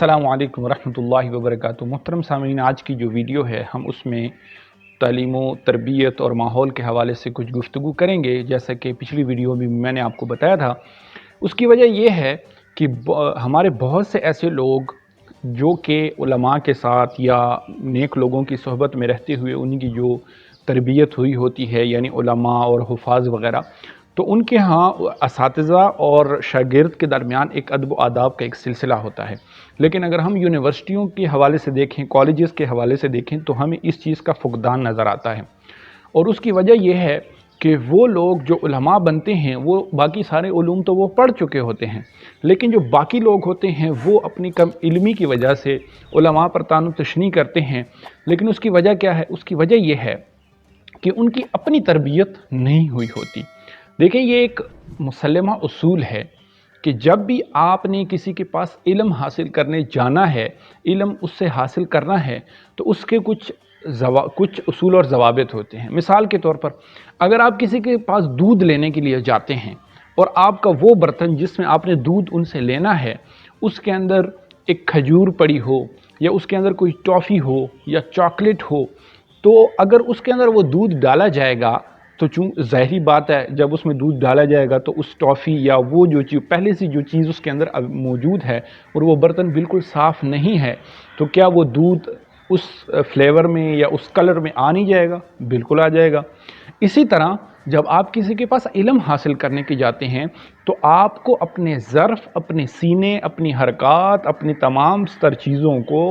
السلام علیکم ورحمۃ اللہ وبرکاتہ۔ محترم سامعین، آج کی جو ویڈیو ہے ہم اس میں تعلیم و تربیت اور ماحول کے حوالے سے کچھ گفتگو کریں گے۔ جیسا کہ پچھلی ویڈیو میں میں نے آپ کو بتایا تھا، اس کی وجہ یہ ہے کہ ہمارے بہت سے ایسے لوگ جو کہ علماء کے ساتھ یا نیک لوگوں کی صحبت میں رہتے ہوئے ان کی جو تربیت ہوئی ہوتی ہے، یعنی علماء اور حفاظ وغیرہ، تو ان کے ہاں اساتذہ اور شاگرد کے درمیان ایک ادب و آداب کا ایک سلسلہ ہوتا ہے۔ لیکن اگر ہم یونیورسٹیوں کے حوالے سے دیکھیں، کالجز کے حوالے سے دیکھیں، تو ہمیں اس چیز کا فقدان نظر آتا ہے۔ اور اس کی وجہ یہ ہے کہ وہ لوگ جو علماء بنتے ہیں وہ باقی سارے علوم تو وہ پڑھ چکے ہوتے ہیں، لیکن جو باقی لوگ ہوتے ہیں وہ اپنی کم علمی کی وجہ سے علماء پر طعن و تشنیع کرتے ہیں۔ لیکن اس کی وجہ کیا ہے؟ اس کی وجہ یہ ہے کہ ان کی اپنی تربیت نہیں ہوئی ہوتی۔ دیکھیں، یہ ایک مسلمہ اصول ہے کہ جب بھی آپ نے کسی کے پاس علم حاصل کرنے جانا ہے، علم اس سے حاصل کرنا ہے، تو اس کے کچھ اصول اور ضوابط ہوتے ہیں۔ مثال کے طور پر اگر آپ کسی کے پاس دودھ لینے کے لیے جاتے ہیں اور آپ کا وہ برتن جس میں آپ نے دودھ ان سے لینا ہے، اس کے اندر ایک کھجور پڑی ہو یا اس کے اندر کوئی ٹافی ہو یا چاکلیٹ ہو، تو اگر اس کے اندر وہ دودھ ڈالا جائے گا تو ظاہری بات ہے، جب اس میں دودھ ڈالا جائے گا تو اس ٹافی یا وہ جو چیز پہلے سے جو چیز اس کے اندر موجود ہے اور وہ برتن بالکل صاف نہیں ہے، تو کیا وہ دودھ اس فلیور میں یا اس کلر میں آ نہیں جائے گا؟ بالکل آ جائے گا۔ اسی طرح جب آپ کسی کے پاس علم حاصل کرنے کے جاتے ہیں تو آپ کو اپنے ظرف، اپنے سینے، اپنی حرکات، اپنی تمام تر چیزوں کو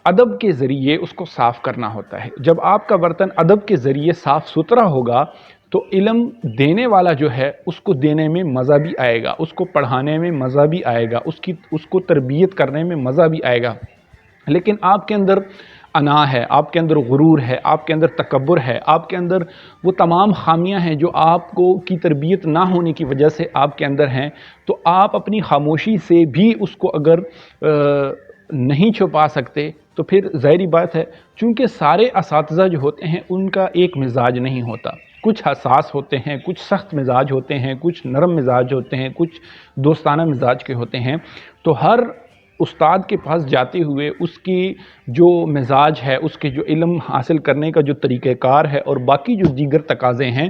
ادب کے ذریعے اس کو صاف کرنا ہوتا ہے۔ جب آپ کا برتن ادب کے ذریعے صاف ستھرا ہوگا تو علم دینے والا جو ہے اس کو دینے میں مزہ بھی آئے گا، اس کو پڑھانے میں مزہ بھی آئے گا، اس کو تربیت کرنے میں مزہ بھی آئے گا۔ لیکن آپ کے اندر انا ہے، آپ کے اندر غرور ہے، آپ کے اندر تکبر ہے، آپ کے اندر وہ تمام خامیاں ہیں جو آپ کو کی تربیت نہ ہونے کی وجہ سے آپ کے اندر ہیں، تو آپ اپنی خاموشی سے بھی اس کو اگر نہیں چھپا سکتے تو پھر ظاہری بات ہے، چونکہ سارے اساتذہ جو ہوتے ہیں ان کا ایک مزاج نہیں ہوتا، کچھ حساس ہوتے ہیں، کچھ سخت مزاج ہوتے ہیں، کچھ نرم مزاج ہوتے ہیں، کچھ دوستانہ مزاج کے ہوتے ہیں۔ تو ہر استاد کے پاس جاتے ہوئے اس کی جو مزاج ہے، اس کے جو علم حاصل کرنے کا جو طریقہ کار ہے اور باقی جو دیگر تقاضے ہیں،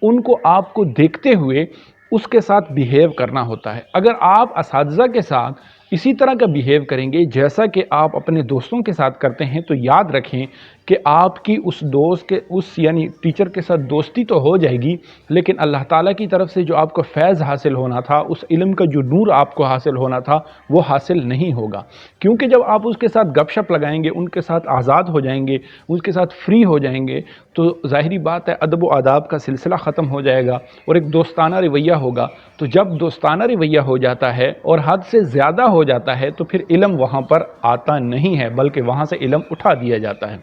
ان کو آپ کو دیکھتے ہوئے اس کے ساتھ بیہیو کرنا ہوتا ہے۔ اگر آپ اساتذہ کے ساتھ اسی طرح کا بیہیو کریں گے جیسا کہ آپ اپنے دوستوں کے ساتھ کرتے ہیں، تو یاد رکھیں کہ آپ کی اس دوست کے یعنی ٹیچر کے ساتھ دوستی تو ہو جائے گی، لیکن اللہ تعالیٰ کی طرف سے جو آپ کو فیض حاصل ہونا تھا، اس علم کا جو نور آپ کو حاصل ہونا تھا، وہ حاصل نہیں ہوگا۔ کیونکہ جب آپ اس کے ساتھ گپ شپ لگائیں گے، ان کے ساتھ آزاد ہو جائیں گے، ان کے ساتھ فری ہو جائیں گے، تو ظاہری بات ہے ادب و آداب کا سلسلہ ختم ہو جائے گا اور ایک دوستانہ رویہ ہوگا۔ تو جب دوستانہ رویہ ہو جاتا ہے اور حد سے زیادہ ہو جاتا ہے تو پھر علم وہاں پر آتا نہیں ہے، بلکہ وہاں سے علم اٹھا دیا جاتا ہے۔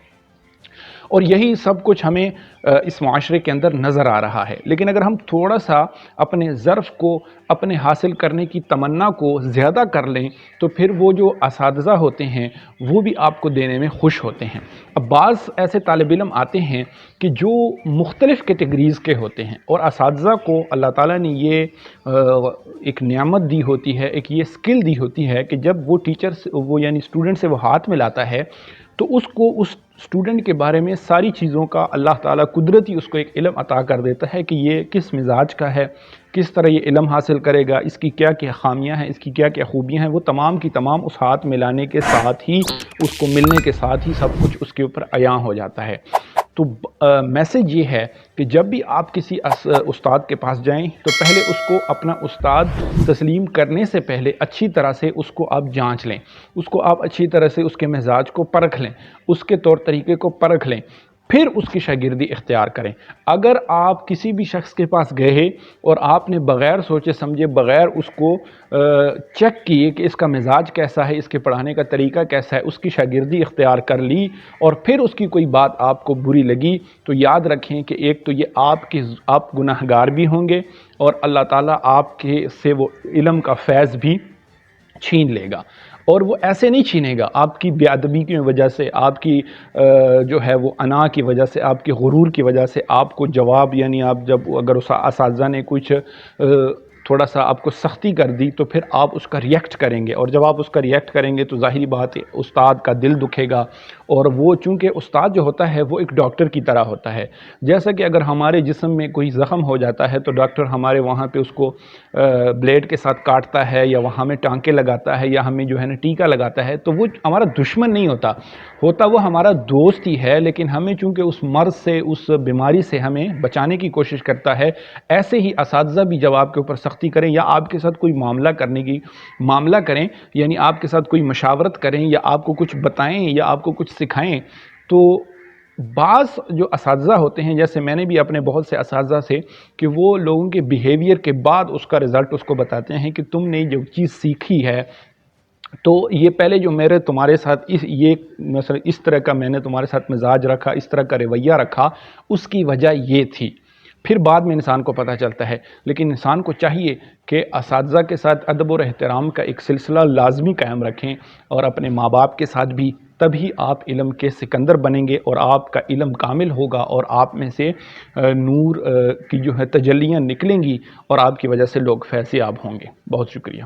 اور یہی سب کچھ ہمیں اس معاشرے کے اندر نظر آ رہا ہے۔ لیکن اگر ہم تھوڑا سا اپنے ظرف کو، اپنے حاصل کرنے کی تمنا کو زیادہ کر لیں تو پھر وہ جو اساتذہ ہوتے ہیں وہ بھی آپ کو دینے میں خوش ہوتے ہیں۔ اب بعض ایسے طالب علم آتے ہیں کہ جو مختلف کیٹیگریز کے ہوتے ہیں، اور اساتذہ کو اللہ تعالیٰ نے یہ ایک نعمت دی ہوتی ہے، ایک یہ سکل دی ہوتی ہے کہ جب وہ ٹیچر وہ یعنی اسٹوڈنٹ سے وہ ہاتھ ملاتا ہے تو اس کو اس اسٹوڈنٹ کے بارے میں ساری چیزوں کا اللہ تعالیٰ قدرتی اس کو ایک علم عطا کر دیتا ہے کہ یہ کس مزاج کا ہے، کس طرح یہ علم حاصل کرے گا، اس کی کیا کیا خامیاں ہیں، اس کی کیا کیا خوبیاں ہیں، وہ تمام کی تمام اس ہاتھ ملانے کے ساتھ ہی، اس کو ملنے کے ساتھ ہی سب کچھ اس کے اوپر عیاں ہو جاتا ہے۔ تو میسج یہ ہے کہ جب بھی آپ کسی استاد کے پاس جائیں تو پہلے اس کو اپنا استاد تسلیم کرنے سے پہلے اچھی طرح سے اس کو آپ جانچ لیں، اس کو آپ اچھی طرح سے اس کے مزاج کو پرکھ لیں، اس کے طور طریقے کو پرکھ لیں، پھر اس کی شاگردی اختیار کریں۔ اگر آپ کسی بھی شخص کے پاس گئے اور آپ نے بغیر سوچے سمجھے، بغیر اس کو چیک کیے کہ اس کا مزاج کیسا ہے، اس کے پڑھانے کا طریقہ کیسا ہے، اس کی شاگردی اختیار کر لی اور پھر اس کی کوئی بات آپ کو بری لگی، تو یاد رکھیں کہ ایک تو یہ آپ گناہگار بھی ہوں گے اور اللہ تعالیٰ آپ کے سے وہ علم کا فیض بھی چھین لے گا۔ اور وہ ایسے نہیں چھینے گا، آپ کی بے ادبی کی وجہ سے، آپ کی جو ہے وہ انا کی وجہ سے، آپ کی غرور کی وجہ سے آپ کو جواب، یعنی آپ جب اگر اس اساتذہ نے کچھ تھوڑا سا آپ کو سختی کر دی تو پھر آپ اس کا ریئیکٹ کریں گے، اور جب آپ اس کا ریئیکٹ کریں گے تو ظاہری بات ہے استاد کا دل دکھے گا، اور وہ چونکہ استاد جو ہوتا ہے وہ ایک ڈاکٹر کی طرح ہوتا ہے، جیسا کہ اگر ہمارے جسم میں کوئی زخم ہو جاتا ہے تو ڈاکٹر ہمارے وہاں پہ اس کو بلیڈ کے ساتھ کاٹتا ہے یا وہاں میں ٹانکے لگاتا ہے یا ہمیں جو ہے نا ٹیکا لگاتا ہے، تو وہ ہمارا دشمن نہیں ہوتا وہ ہمارا دوست ہی ہے، لیکن ہمیں چونکہ اس مرض سے اس بیماری سے ہمیں بچانے کی کوشش کرتا ہے۔ ایسے ہی اساتذہ بھی جب آپ کے اوپر سختی کریں یا آپ کے ساتھ کوئی معاملہ کریں، یعنی آپ کے ساتھ کوئی مشاورت کریں یا آپ کو کچھ بتائیں یا آپ کو کچھ سکھائیں، تو بعض جو اساتذہ ہوتے ہیں، جیسے میں نے بھی اپنے بہت سے اساتذہ سے، کہ وہ لوگوں کے بیہیویئر کے بعد اس کا رزلٹ اس کو بتاتے ہیں کہ تم نے جو چیز سیکھی ہے، تو یہ پہلے جو تمہارے ساتھ یہ مثلا اس طرح کا میں نے تمہارے ساتھ مزاج رکھا، اس طرح کا رویہ رکھا، اس کی وجہ یہ تھی۔ پھر بعد میں انسان کو پتہ چلتا ہے، لیکن انسان کو چاہیے کہ اساتذہ کے ساتھ ادب اور احترام کا ایک سلسلہ لازمی قائم رکھیں، اور اپنے ماں باپ کے ساتھ بھی، تبھی آپ علم کے سکندر بنیں گے اور آپ کا علم کامل ہوگا، اور آپ میں سے نور کی جو ہے تجلیاں نکلیں گی، اور آپ کی وجہ سے لوگ فیض یاب ہوں گے۔ بہت شکریہ۔